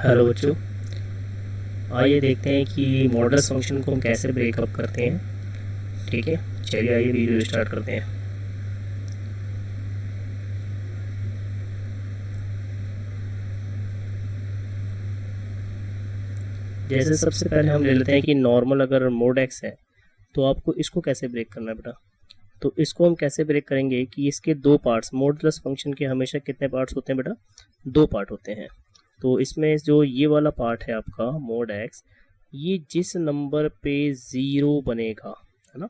Hello बच्चों, आइए देखते हैं कि मॉडल्स फंक्शन को हम कैसे ब्रेकअप करते हैं। ठीक है, चलिए आइए वीडियो स्टार्ट करते हैं। जैसे सबसे पहले हम ले लेते हैं कि नॉर्मल अगर मोड एक्स है तो आपको इसको कैसे ब्रेक करना है बेटा। तो इसको हम कैसे ब्रेक करेंगे कि इसके दो पार्ट्स, मॉडुलस फंक्शन के हमेशा कितने पार्ट्स होते हैं बेटा, दो पार्ट होते हैं। तो इसमें जो ये वाला पार्ट है आपका मोड एक्स, ये जिस नंबर पे ज़ीरो बनेगा, है ना,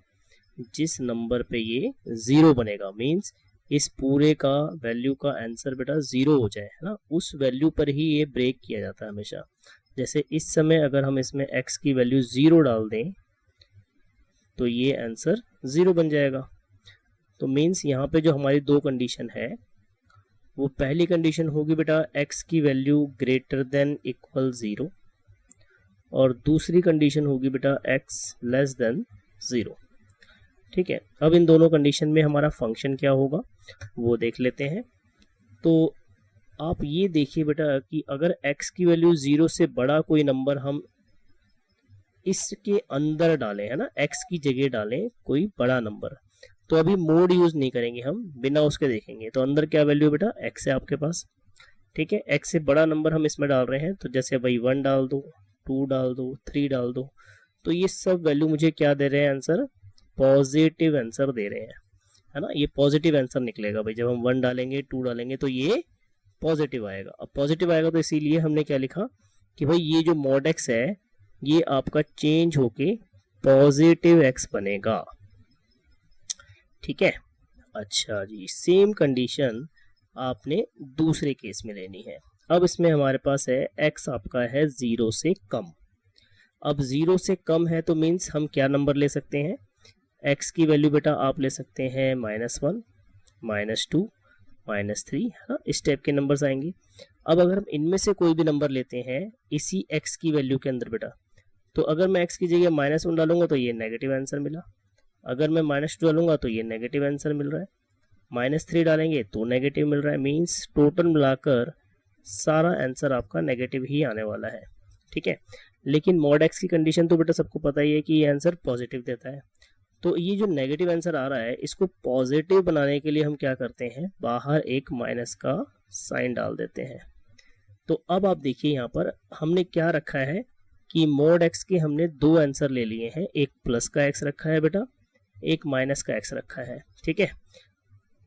जिस नंबर पे ये ज़ीरो बनेगा मींस इस पूरे का वैल्यू का आंसर बेटा ज़ीरो हो जाए, है ना, उस वैल्यू पर ही ये ब्रेक किया जाता है हमेशा। जैसे इस समय अगर हम इसमें x की वैल्यू ज़ीरो डाल दें तो ये आंसर ज़ीरो बन जाएगा। तो मीन्स यहाँ पे जो हमारी दो कंडीशन है, वो पहली कंडीशन होगी बेटा x की value greater than equal zero, और दूसरी कंडीशन होगी बेटा x लेस देन ज़ीरो। ठीक है, अब इन दोनों कंडीशन में हमारा फंक्शन क्या होगा वो देख लेते हैं। तो आप ये देखिए बेटा कि अगर x की वैल्यू ज़ीरो से बड़ा कोई नंबर हम इसके अंदर डालें, है ना, x की जगह डालें कोई बड़ा नंबर, तो अभी मोड यूज नहीं करेंगे, हम बिना उसके देखेंगे। तो अंदर क्या वैल्यू बेटा x है आपके पास। ठीक है, x से बड़ा नंबर हम इसमें डाल रहे हैं, तो जैसे भाई 1 डाल दो, 2 डाल दो, 3 डाल दो, तो ये सब वैल्यू मुझे क्या दे रहे हैं, आंसर पॉजिटिव आंसर दे रहे हैं, है ना। ये पॉजिटिव आंसर निकलेगा भाई, जब हम 1 डालेंगे 2 डालेंगे तो ये पॉजिटिव आएगा। अब पॉजिटिव आएगा तो इसीलिए हमने क्या लिखा कि भाई ये जो मॉड एक्स है ये आपका चेंज होके पॉजिटिव एक्स बनेगा। ठीक है, अच्छा जी, सेम कंडीशन आपने दूसरे केस में लेनी है। अब इसमें हमारे पास है x आपका है ज़ीरो से कम। अब ज़ीरो से कम है तो मीन्स हम क्या नंबर ले सकते हैं, x की वैल्यू बेटा आप ले सकते हैं -1, -2, -3, है ना, इस टाइप के नंबर्स आएंगे। अब अगर हम इनमें से कोई भी नंबर लेते हैं इसी x की वैल्यू के अंदर बेटा, तो अगर मैं x की जगह -1 डालूंगा तो ये नेगेटिव आंसर मिला, अगर मैं -2 डालूंगा तो ये नेगेटिव आंसर मिल रहा है, -3 डालेंगे तो नेगेटिव मिल रहा है, मीन्स टोटल मिलाकर सारा आंसर आपका नेगेटिव ही आने वाला है। ठीक है, लेकिन मॉड एक्स की कंडीशन तो बेटा सबको पता ही है कि ये आंसर पॉजिटिव देता है। तो ये जो नेगेटिव आंसर आ रहा है इसको पॉजिटिव बनाने के लिए हम क्या करते हैं, बाहर एक माइनस का साइन डाल देते हैं। तो अब आप देखिए यहाँ पर हमने क्या रखा है कि मॉड एक्स के हमने दो आंसर ले लिए हैं, एक प्लस का एक्स रखा है बेटा, एक माइनस का एक्स रखा है। ठीक है,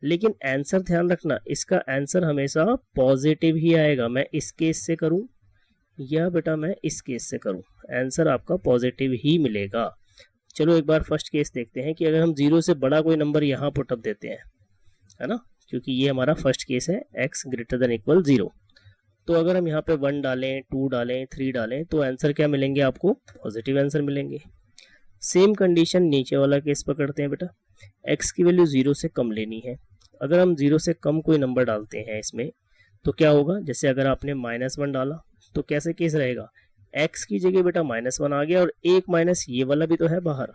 लेकिन आंसर ध्यान रखना, इसका आंसर हमेशा पॉजिटिव ही आएगा। मैं इस केस से करूं या बेटा मैं इस केस से करूं, आंसर आपका पॉजिटिव ही मिलेगा। चलो एक बार फर्स्ट केस देखते हैं कि अगर हम ज़ीरो से बड़ा कोई नंबर यहाँ पुटअप देते हैं, है ना, क्योंकि ये हमारा फर्स्ट केस है x greater than equal zero. तो अगर हम यहाँ पे 1 डालें, 2 डालें, 3 डालें तो आंसर क्या मिलेंगे आपको, पॉजिटिव आंसर मिलेंगे। सेम कंडीशन नीचे वाला केस पकड़ते हैं बेटा, x की वैल्यू ज़ीरो से कम लेनी है। अगर हम ज़ीरो से कम कोई नंबर डालते हैं इसमें तो क्या होगा, जैसे अगर आपने -1 डाला तो कैसे केस रहेगा, x की जगह बेटा -1 आ गया और एक माइनस ये वाला भी तो है बाहर,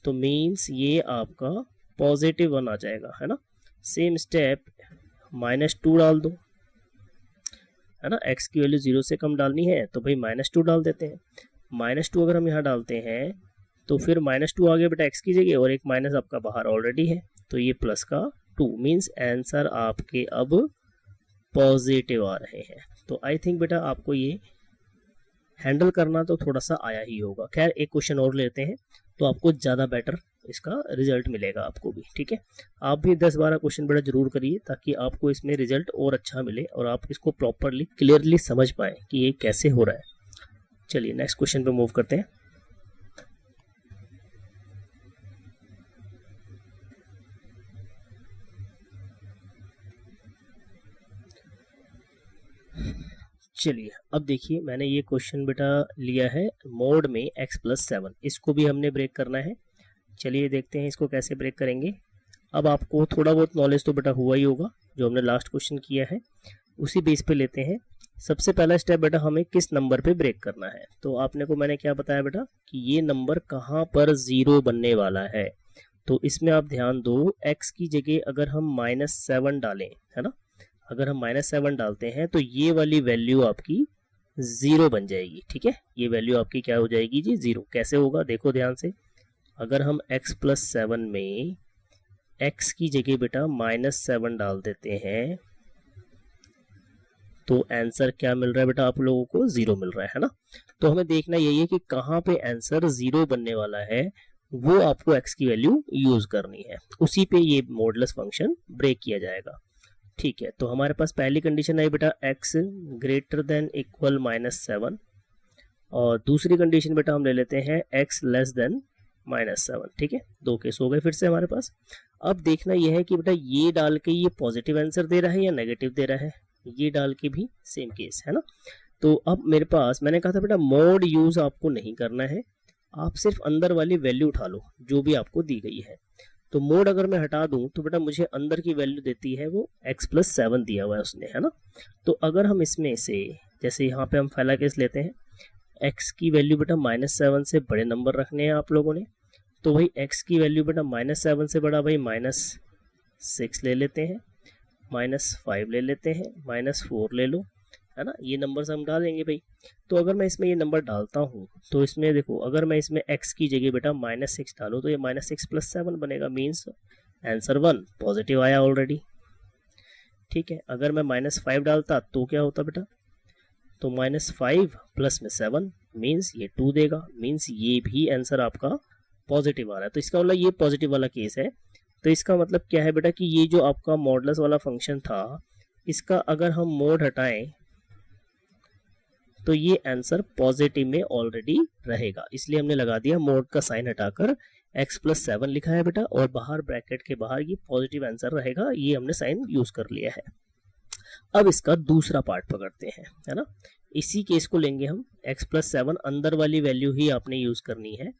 तो मीन्स ये आपका पॉजिटिव 1 आ जाएगा, है ना। सेम स्टेप -2 डाल दो, है ना, x की वैल्यू ज़ीरो से कम डालनी है तो भाई -2 डाल देते हैं। -2 अगर हम यहाँ डालते हैं तो फिर -2 आ गया बेटा x की जगह और एक माइनस आपका बाहर ऑलरेडी है, तो ये प्लस का 2, मीन्स आंसर आपके अब पॉजिटिव आ रहे हैं। तो आई थिंक बेटा आपको ये हैंडल करना तो थोड़ा सा आया ही होगा। खैर एक क्वेश्चन और लेते हैं तो आपको ज़्यादा बेटर इसका रिजल्ट मिलेगा आपको भी। ठीक है, आप भी 10-12 क्वेश्चन बेटा जरूर करिए ताकि आपको इसमें रिजल्ट और अच्छा मिले और आप इसको प्रॉपरली क्लियरली समझ पाए कि ये कैसे हो रहा है। चलिए नेक्स्ट क्वेश्चन पे मूव करते हैं। चलिए अब देखिए मैंने ये क्वेश्चन बेटा लिया है मोड में x+7, इसको भी हमने ब्रेक करना है। चलिए देखते हैं इसको कैसे ब्रेक करेंगे। अब आपको थोड़ा बहुत नॉलेज तो बेटा हुआ ही होगा, जो हमने लास्ट क्वेश्चन किया है उसी बेस पे लेते हैं। सबसे पहला स्टेप बेटा हमें किस नंबर पे ब्रेक करना है, तो आपने को मैंने क्या बताया बेटा कि ये नंबर कहाँ पर ज़ीरो बनने वाला है। तो इसमें आप ध्यान दो, x की जगह अगर हम -7 डालें, है ना, अगर हम -7 डालते हैं तो ये वाली वैल्यू आपकी जीरो बन जाएगी। ठीक है, ये वैल्यू आपकी क्या हो जाएगी जी, जीरो। कैसे होगा देखो ध्यान से, अगर हम x प्लस 7 में x की जगह बेटा -7 डाल देते हैं तो आंसर क्या मिल रहा है बेटा आप लोगों को, जीरो मिल रहा है ना। तो हमें देखना यही है कि कहाँ पे आंसर जीरो बनने वाला है, वो आपको x की वैल्यू यूज करनी है, उसी पे ये मॉडुलस फंक्शन ब्रेक किया जाएगा। ठीक है, तो हमारे पास पहली कंडीशन है बेटा x ग्रेटर देन इक्वल -7, और दूसरी कंडीशन बेटा हम ले लेते हैं x लेस देन -7। ठीक है, दो केस हो गए फिर से हमारे पास। अब देखना यह है कि बेटा ये डाल के ये पॉजिटिव आंसर दे रहा है या नेगेटिव दे रहा है, ये डाल के भी सेम केस है ना। तो अब मेरे पास, मैंने कहा था बेटा मोड यूज आपको नहीं करना है, आप सिर्फ अंदर वाली वैल्यू उठा लो जो भी आपको दी गई है। तो मोड अगर मैं हटा दूं तो बेटा मुझे अंदर की वैल्यू देती है वो x प्लस 7 दिया हुआ है उसने, है ना। तो अगर हम इसमें से, जैसे यहाँ पे हम पहला केस लेते हैं, x की वैल्यू बेटा -7 से बड़े नंबर रखने हैं आप लोगों ने, तो भाई x की वैल्यू बेटा -7 से बड़ा भाई -6 ले लेते हैं, -5 ले लेते हैं, -4 ले लो, है ना। ये नंबर हम डालेंगे भाई। तो अगर मैं इसमें ये नंबर डालता हूँ तो इसमें देखो, अगर मैं इसमें x की जगह बेटा -6 डालूँ तो ये -6 प्लस 7 बनेगा, मीन्स आंसर 1 पॉजिटिव आया ऑलरेडी। ठीक है, अगर मैं -5 डालता तो क्या होता बेटा, तो -5 प्लस में 7 मीन्स ये 2 देगा, मीन्स ये भी आंसर आपका पॉजिटिव आ रहा है। तो इसका मतलब ये पॉजिटिव वाला केस है। तो इसका मतलब क्या है बेटा कि ये जो आपका मॉडुलस वाला फंक्शन था, इसका अगर हम मोड हटाएं तो ये आंसर पॉजिटिव में ऑलरेडी रहेगा, इसलिए हमने लगा दिया मोड का साइन हटाकर x प्लस 7 लिखा है बेटा, और बाहर ब्रैकेट के बाहर ये पॉजिटिव आंसर रहेगा, ये हमने साइन यूज कर लिया है। अब इसका दूसरा पार्ट पकड़ते हैं, है ना। इसी केस को लेंगे हम, x प्लस 7 अंदर वाली वैल्यू ही आपने यूज करनी है,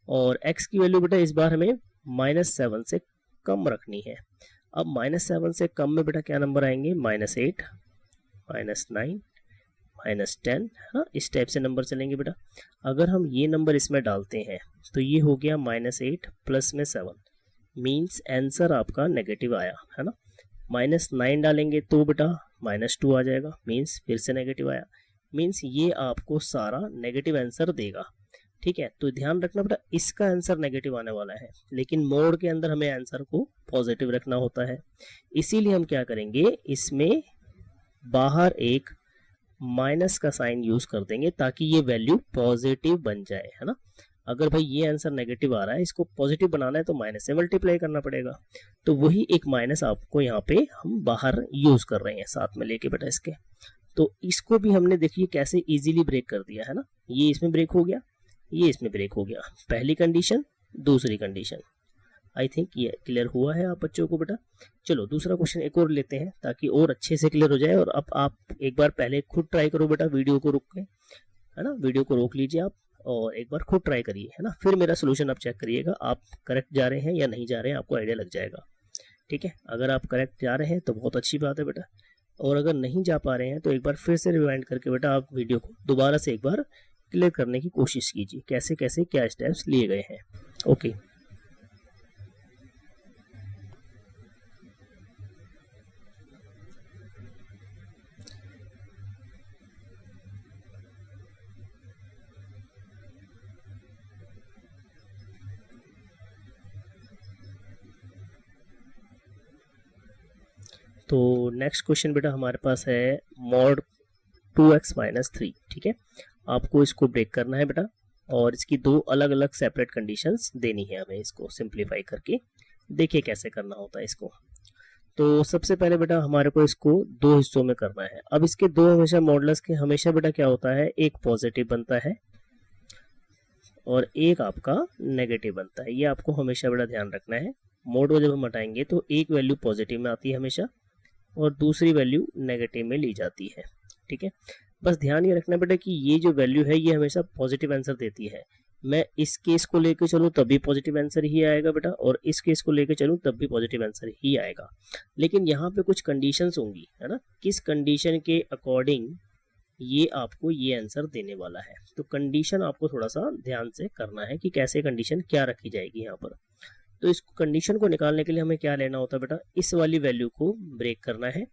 और x की वैल्यू बेटा इस बार हमें -7 से कम रखनी है। अब -7 से कम में बेटा क्या नंबर आएंगे, -8, -9, -10, है ना। इस टाइप से नंबर चलेंगे बेटा। अगर हम ये नंबर इसमें डालते हैं तो ये हो गया -8 प्लस में 7, मीन्स आंसर आपका नेगेटिव आया, है ना। -9 डालेंगे तो बेटा -2 आ जाएगा, मीन्स फिर से नेगेटिव आया, मीन्स ये आपको सारा नेगेटिव आंसर देगा। ठीक है, तो ध्यान रखना बेटा इसका आंसर नेगेटिव आने वाला है, लेकिन मोड के अंदर हमें आंसर को पॉजिटिव रखना होता है। इसीलिए हम क्या करेंगे, इसमें बाहर एक माइनस का साइन यूज कर देंगे ताकि ये वैल्यू पॉजिटिव बन जाए, है ना। अगर भाई ये आंसर नेगेटिव आ रहा है, इसको पॉजिटिव बनाना है तो माइनस से मल्टीप्लाई करना पड़ेगा, तो वही एक माइनस आपको यहाँ पे हम बाहर यूज कर रहे हैं साथ में लेके बेटा इसके। तो इसको भी हमने देखिए कैसे इजीली ब्रेक कर दिया, है ना। ये इसमें ब्रेक हो गया, ये इसमें ब्रेक हो गया, पहली कंडीशन दूसरी कंडीशन। आई थिंक ये क्लियर हुआ है आप बच्चों को बेटा। चलो दूसरा क्वेश्चन एक और लेते हैं ताकि और अच्छे से क्लियर हो जाए। और अब आप एक बार पहले खुद ट्राई करो बेटा, वीडियो को रोक के, है ना, वीडियो को रोक लीजिए आप और एक बार खुद ट्राई करिए, है ना। फिर मेरा सोल्यूशन आप चेक करिएगा, आप करेक्ट जा रहे हैं या नहीं जा रहे हैं, आपको आइडिया लग जाएगा। ठीक है, अगर आप करेक्ट जा रहे हैं तो बहुत अच्छी बात है बेटा, और अगर नहीं जा पा रहे हैं तो एक बार फिर से रिवाइंड करके बेटा आप वीडियो को दोबारा से एक बार क्लियर करने की कोशिश कीजिए, कैसे कैसे क्या स्टेप्स लिए गए हैं। ओके, तो नेक्स्ट क्वेश्चन बेटा हमारे पास है मॉड 2x - 3। ठीक है, आपको इसको ब्रेक करना है बेटा, और इसकी दो अलग अलग सेपरेट कंडीशंस देनी है हमें, इसको सिंप्लीफाई करके देखिए कैसे करना होता है इसको। तो सबसे पहले बेटा हमारे को इसको दो हिस्सों में करना है। अब इसके दो हमेशा मॉडुलस के हमेशा बेटा क्या होता है, एक पॉजिटिव बनता है और एक आपका नेगेटिव बनता है, ये आपको हमेशा बेटा ध्यान रखना है। मोड को जब हम हटाएंगे तो एक वैल्यू पॉजिटिव में आती है हमेशा और दूसरी वैल्यू नेगेटिव में ली जाती है। ठीक है, बस ध्यान ये रखना बेटा कि ये जो वैल्यू है ये हमेशा पॉजिटिव आंसर देती है। मैं इस केस को लेकर चलूँ तब भी पॉजिटिव आंसर ही आएगा बेटा, और इस केस को लेकर चलूँ तब भी पॉजिटिव आंसर ही आएगा। लेकिन यहाँ पे कुछ कंडीशंस होंगी, है ना, किस कंडीशन के अकॉर्डिंग ये आपको ये आंसर देने वाला है। तो कंडीशन आपको थोड़ा सा ध्यान से करना है कि कैसे कंडीशन क्या रखी जाएगी यहाँ पर। तो इस कंडीशन को निकालने के लिए हमें क्या लेना होता है बेटा, इस वाली वैल्यू को ब्रेक करना है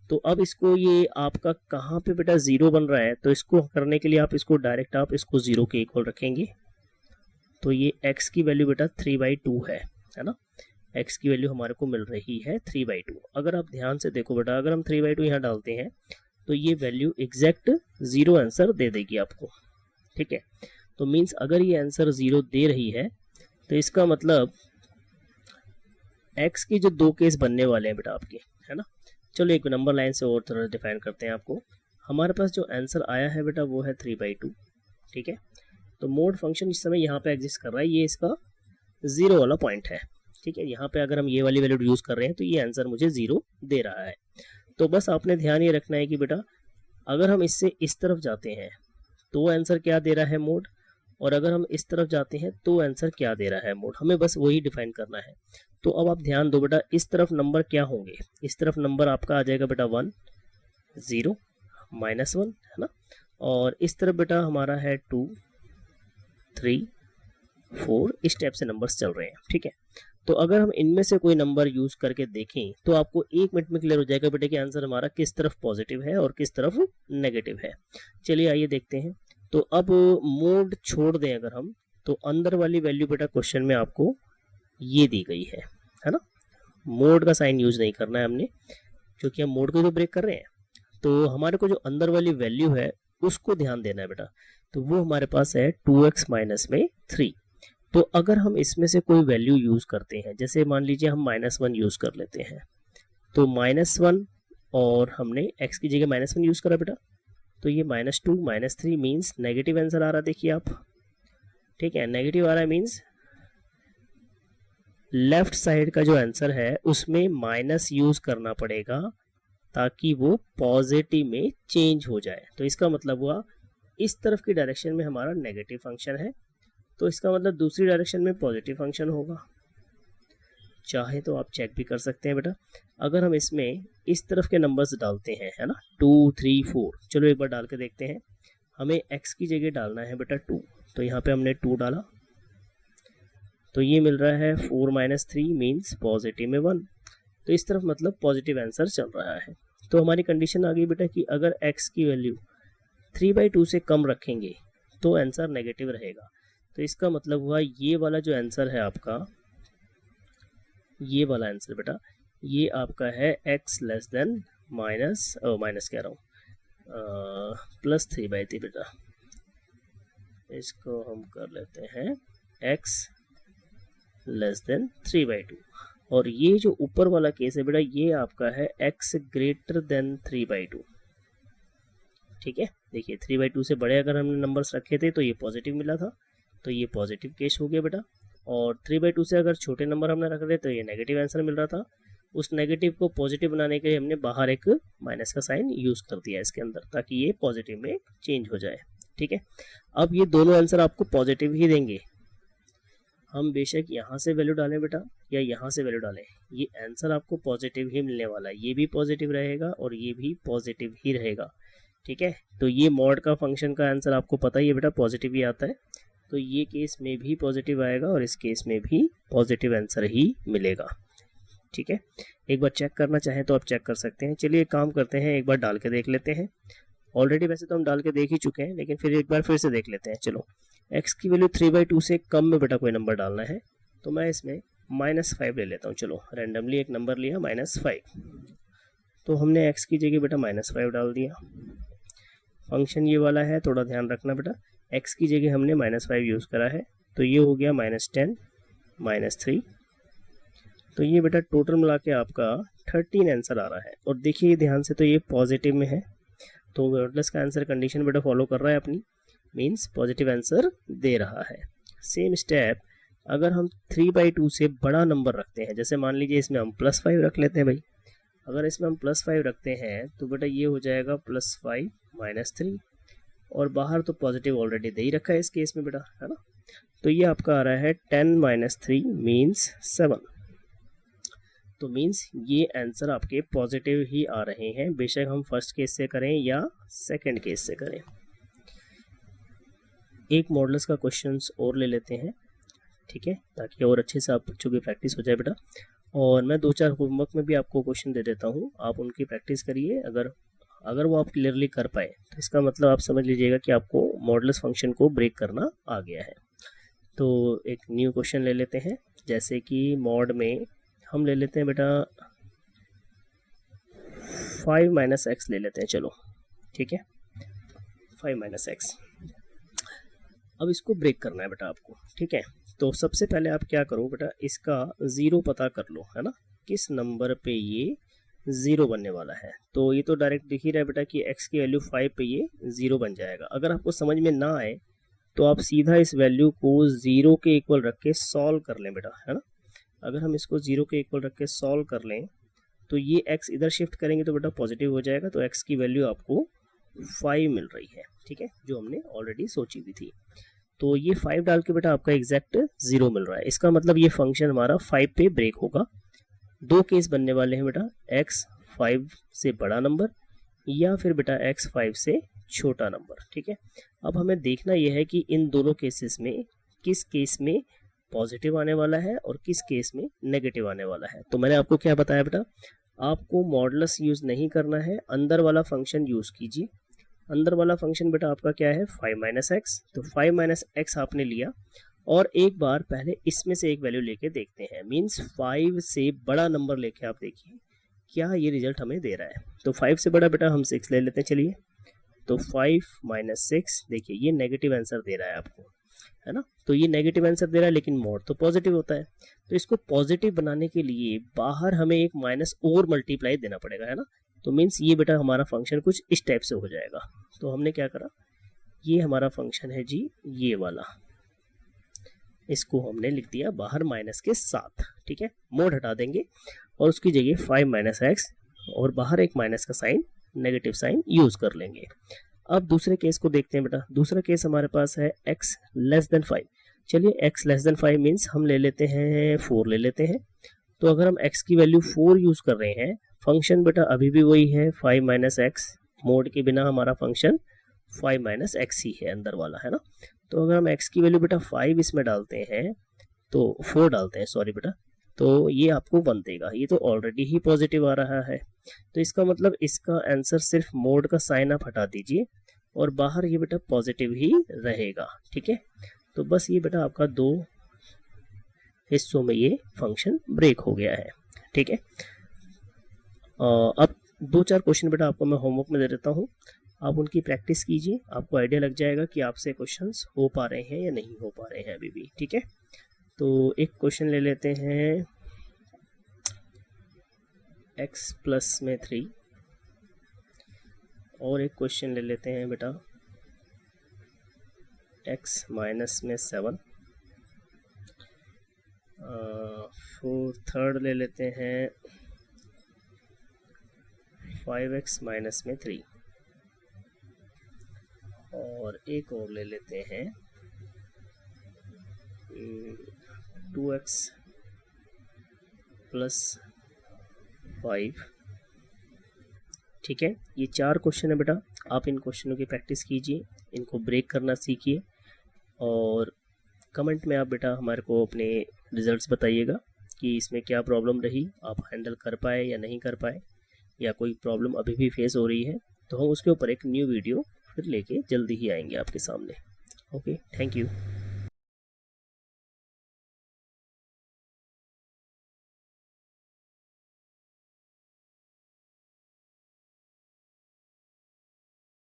तो अब इसको ये आपका कहाँ पे बेटा जीरो बन रहा है, तो इसको करने के लिए आप इसको डायरेक्ट आप इसको जीरो के इक्वल रखेंगे। तो ये x की वैल्यू बेटा 3/2 है ना, x की वैल्यू हमारे को मिल रही है 3/2। अगर आप ध्यान से देखो बेटा, अगर हम 3/2 यहाँ डालते हैं तो ये वैल्यू एग्जैक्ट जीरो आंसर दे देगी आपको, ठीक है। तो मीन्स अगर ये आंसर जीरो दे रही है तो इसका मतलब x की जो दो केस बनने वाले हैं बेटा आपके, है ना। चलो एक नंबर लाइन से और थोड़ा डिफाइन करते हैं आपको। हमारे पास जो आंसर आया है बेटा वो है 3/2, ठीक है। तो मोड फंक्शन इस समय यहाँ पे एग्जिस्ट कर रहा है, ये इसका जीरो वाला पॉइंट है, ठीक है। यहाँ पे अगर हम ये वाली वैल्यू यूज कर रहे हैं तो ये आंसर मुझे जीरो दे रहा है। तो बस आपने ध्यान ये रखना है कि बेटा अगर हम इससे इस तरफ जाते हैं तो आंसर क्या दे रहा है मोड, और अगर हम इस तरफ जाते हैं तो आंसर क्या दे रहा है मोड, हमें बस वही डिफाइन करना है। तो अब आप ध्यान दो बेटा, इस तरफ नंबर क्या होंगे, इस तरफ नंबर आपका आ जाएगा बेटा 1 0 -1, है ना। और इस तरफ बेटा हमारा है 2 3 4, इस टाइप से नंबर्स चल रहे हैं, ठीक है। तो अगर हम इनमें से कोई नंबर यूज करके देखें तो आपको 1 मिनट में क्लियर हो जाएगा बेटा कि आंसर हमारा किस तरफ पॉजिटिव है और किस तरफ नेगेटिव है। चलिए आइए देखते हैं। तो अब मोड छोड़ दें अगर हम, तो अंदर वाली वैल्यू बेटा क्वेश्चन में आपको ये दी गई है ना। मोड का साइन यूज नहीं करना है हमने, क्योंकि हम मोड को तो ब्रेक कर रहे हैं। तो हमारे को जो अंदर वाली वैल्यू है उसको ध्यान देना है बेटा। तो वो हमारे पास है 2x माइनस में 3। तो अगर हम इसमें से कोई वैल्यू यूज करते हैं, जैसे मान लीजिए हम -1 यूज कर लेते हैं, तो -1 और हमने x की जगह -1 यूज करा बेटा, तो ये -2 -3 मीन्स नेगेटिव आंसर आ रहा है, देखिए आप, ठीक है। नेगेटिव आ रहा है मीन्स लेफ्ट साइड का जो आंसर है उसमें माइनस यूज करना पड़ेगा ताकि वो पॉजिटिव में चेंज हो जाए। तो इसका मतलब हुआ इस तरफ की डायरेक्शन में हमारा नेगेटिव फंक्शन है, तो इसका मतलब दूसरी डायरेक्शन में पॉजिटिव फंक्शन होगा। चाहे तो आप चेक भी कर सकते हैं बेटा, अगर हम इसमें इस तरफ के नंबर्स डालते हैं, है ना, 2 3 4, चलो एक बार डाल के देखते हैं। हमें x की जगह डालना है बेटा 2, तो यहाँ पे हमने 2 डाला, तो ये मिल रहा है 4 - 3 मीन्स पॉजिटिव में 1। तो इस तरफ मतलब पॉजिटिव आंसर चल रहा है। तो हमारी कंडीशन आ गई बेटा कि अगर x की वैल्यू 3/2 से कम रखेंगे तो आंसर नेगेटिव रहेगा। तो इसका मतलब हुआ ये वाला जो आंसर है आपका, ये वाला आंसर बेटा ये आपका है x लेस देन माइनस कह रहा हूँ +3/3 बेटा। इसको हम कर लेते हैं x लेस देन 3/2, और ये जो ऊपर वाला केस है बेटा ये आपका है x ग्रेटर देन 3/2, ठीक है। देखिए 3/2 से बड़े अगर हमने नंबर्स रखे थे तो ये पॉजिटिव मिला था, तो ये पॉजिटिव केस हो गया बेटा। और 3/2 से अगर छोटे नंबर हमने रख रहे तो ये नेगेटिव आंसर मिल रहा था। उस नेगेटिव को पॉजिटिव बनाने के लिए हमने बाहर एक माइनस का साइन यूज कर दिया इसके अंदर, ताकि ये पॉजिटिव में चेंज हो जाए, ठीक है। अब ये दोनों आंसर आपको पॉजिटिव ही देंगे, हम बेशक यहाँ से वैल्यू डालें बेटा या यहाँ से वैल्यू डालें, ये आंसर आपको पॉजिटिव ही मिलने वाला है। ये भी पॉजिटिव रहेगा और ये भी पॉजिटिव ही रहेगा, ठीक है। तो ये मॉड का फंक्शन का आंसर आपको पता ही है बेटा पॉजिटिव ही आता है, तो ये केस में भी पॉजिटिव आएगा और इस केस में भी पॉजिटिव आंसर ही मिलेगा, ठीक है। एक बार चेक करना चाहें तो आप चेक कर सकते हैं। चलिए एक काम करते हैं, एक बार डाल के देख लेते हैं। ऑलरेडी वैसे तो हम डाल के देख ही चुके हैं, लेकिन फिर एक बार फिर से देख लेते हैं। चलो x की वैल्यू 3/2 से कम में बेटा कोई नंबर डालना है, तो मैं इसमें -5 ले लेता हूँ। चलो रैंडमली एक नंबर लिया -5, तो हमने x की जगह बेटा -5 डाल दिया। फंक्शन ये वाला है, थोड़ा ध्यान रखना बेटा, x की जगह हमने -5 यूज़ करा है, तो ये हो गया -10 -3, तो ये बेटा टोटल मिला के आपका 13 आंसर आ रहा है। और देखिए ध्यान से, तो ये पॉजिटिव में है, तो मॉडुलस का आंसर कंडीशन बेटा फॉलो कर रहा है अपनी, मीन्स पॉजिटिव आंसर दे रहा है। सेम स्टेप अगर हम 3/2 से बड़ा नंबर रखते हैं, जैसे मान लीजिए इसमें हम +5 रख लेते हैं भाई, अगर इसमें हम +5 रखते हैं तो बेटा ये हो जाएगा +5 -3, और बाहर तो पॉजिटिव ऑलरेडी दे ही रखा है इस केस में बेटा, है ना। तो ये आपका आ रहा है 10 - 3 मीन्स 7, तो मीन्स ये आंसर आपके पॉजिटिव ही आ रहे हैं, बेशक हम फर्स्ट केस से करें या सेकंड केस से करें। एक मॉडल्स का क्वेश्चंस और ले लेते हैं, ठीक है, ताकि और अच्छे से आप बच्चों की प्रैक्टिस हो जाए बेटा। और मैं 2-4 होमवर्क में भी आपको क्वेश्चन दे देता हूँ, आप उनकी प्रैक्टिस करिए। अगर वो आप क्लियरली कर पाए तो इसका मतलब आप समझ लीजिएगा कि आपको मॉडुलस फंक्शन को ब्रेक करना आ गया है। तो एक न्यू क्वेश्चन ले लेते हैं, जैसे कि मॉड में हम ले लेते हैं बेटा 5 - x ले लेते हैं, चलो ठीक है, 5 - x। अब इसको ब्रेक करना है बेटा आपको, ठीक है। तो सबसे पहले आप क्या करो बेटा, इसका ज़ीरो पता कर लो, है ना, किस नंबर पे ये ज़ीरो बनने वाला है। तो ये तो डायरेक्ट दिख ही रहा है बेटा कि x की वैल्यू 5 पे ये ज़ीरो बन जाएगा। अगर आपको समझ में ना आए तो आप सीधा इस वैल्यू को ज़ीरो के इक्वल रख के सॉल्व कर लें बेटा, है ना। अगर हम इसको ज़ीरो के इक्वल रख के सॉल्व कर लें तो ये x इधर शिफ्ट करेंगे तो बेटा पॉजिटिव हो जाएगा, तो x की वैल्यू आपको 5 मिल रही है, ठीक है, जो हमने ऑलरेडी सोची हुई थी। तो ये 5 डाल के बेटा आपका एग्जैक्ट 0 मिल रहा है। इसका मतलब ये फंक्शन हमारा 5 पे ब्रेक होगा। दो केस बनने वाले हैं बेटा, x 5 से बड़ा नंबर या फिर बेटा x 5 से छोटा नंबर, ठीक है। अब हमें देखना यह है कि इन दोनों केसेस में किस केस में पॉजिटिव आने वाला है और किस केस में नेगेटिव आने वाला है। तो मैंने आपको क्या बताया बेटा, आपको मॉडुलस यूज नहीं करना है, अंदर वाला फंक्शन यूज कीजिए। अंदर वाला फंक्शन बेटा आपका क्या है, 5 - x। तो 5 - x आपने लिया और एक बार पहले इसमें से एक वैल्यू लेके देखते हैं, मींस 5 से बड़ा नंबर लेके आप देखिए क्या ये रिजल्ट हमें दे रहा है। तो 5 से बड़ा बेटा हम 6 ले लेते हैं, चलिए। तो 5 - 6, देखिए ये नेगेटिव आंसर दे रहा है आपको, है ना। तो ये नेगेटिव आंसर दे रहा है लेकिन मोड तो पॉजिटिव होता है। तो इसको पॉजिटिव बनाने के लिए बाहर हमें एक माइनस और मल्टीप्लाई देना पड़ेगा, है ना। तो मीन्स ये बेटा हमारा फंक्शन कुछ इस टाइप से हो जाएगा। तो हमने क्या करा, ये हमारा फंक्शन है जी ये वाला, इसको हमने लिख दिया बाहर माइनस के साथ, ठीक है। मोड हटा देंगे और उसकी जगह 5 - x और बाहर एक माइनस का साइन, नेगेटिव साइन यूज कर लेंगे। अब दूसरे केस को देखते हैं बेटा। दूसरा केस हमारे पास है x < 5। चलिए x < 5 मीन्स हम ले लेते हैं 4 ले लेते हैं। तो अगर हम x की वैल्यू 4 यूज कर रहे हैं, फंक्शन बेटा अभी भी वही है 5 - x, मोड के बिना हमारा फंक्शन 5 - x ही है अंदर वाला, है ना। तो अगर हम x की वैल्यू बेटा 5 इसमें डालते हैं, तो 4 डालते हैं, सॉरी बेटा, तो ये आपको 1 देगा। ये तो ऑलरेडी ही पॉजिटिव आ रहा है, तो इसका मतलब इसका आंसर सिर्फ मोड का साइन आप हटा दीजिए और बाहर ये बेटा पॉजिटिव ही रहेगा, ठीक है। तो बस ये बेटा आपका 2 हिस्सों में ये फंक्शन ब्रेक हो गया है, ठीक है। अब 2-4 क्वेश्चन बेटा आपको मैं होमवर्क में दे देता हूँ, आप उनकी प्रैक्टिस कीजिए, आपको आइडिया लग जाएगा कि आपसे क्वेश्चंस हो पा रहे हैं या नहीं हो पा रहे हैं अभी भी, ठीक है। तो एक क्वेश्चन ले लेते हैं, x प्लस में 3 और एक क्वेश्चन ले लेते हैं बेटा x माइनस में 7। थर्ड ले लेते हैं 5x माइनस में 3 और एक और ले लेते हैं 2x प्लस 5, ठीक है। ये 4 क्वेश्चन है बेटा, आप इन क्वेश्चनों की प्रैक्टिस कीजिए, इनको ब्रेक करना सीखिए और कमेंट में आप बेटा हमारे को अपने रिजल्ट्स बताइएगा कि इसमें क्या प्रॉब्लम रही, आप हैंडल कर पाए या नहीं कर पाए, या कोई प्रॉब्लम अभी भी फेस हो रही है। तो हम उसके ऊपर एक न्यू वीडियो फिर लेके जल्दी ही आएंगे आपके सामने। Okay, thank you.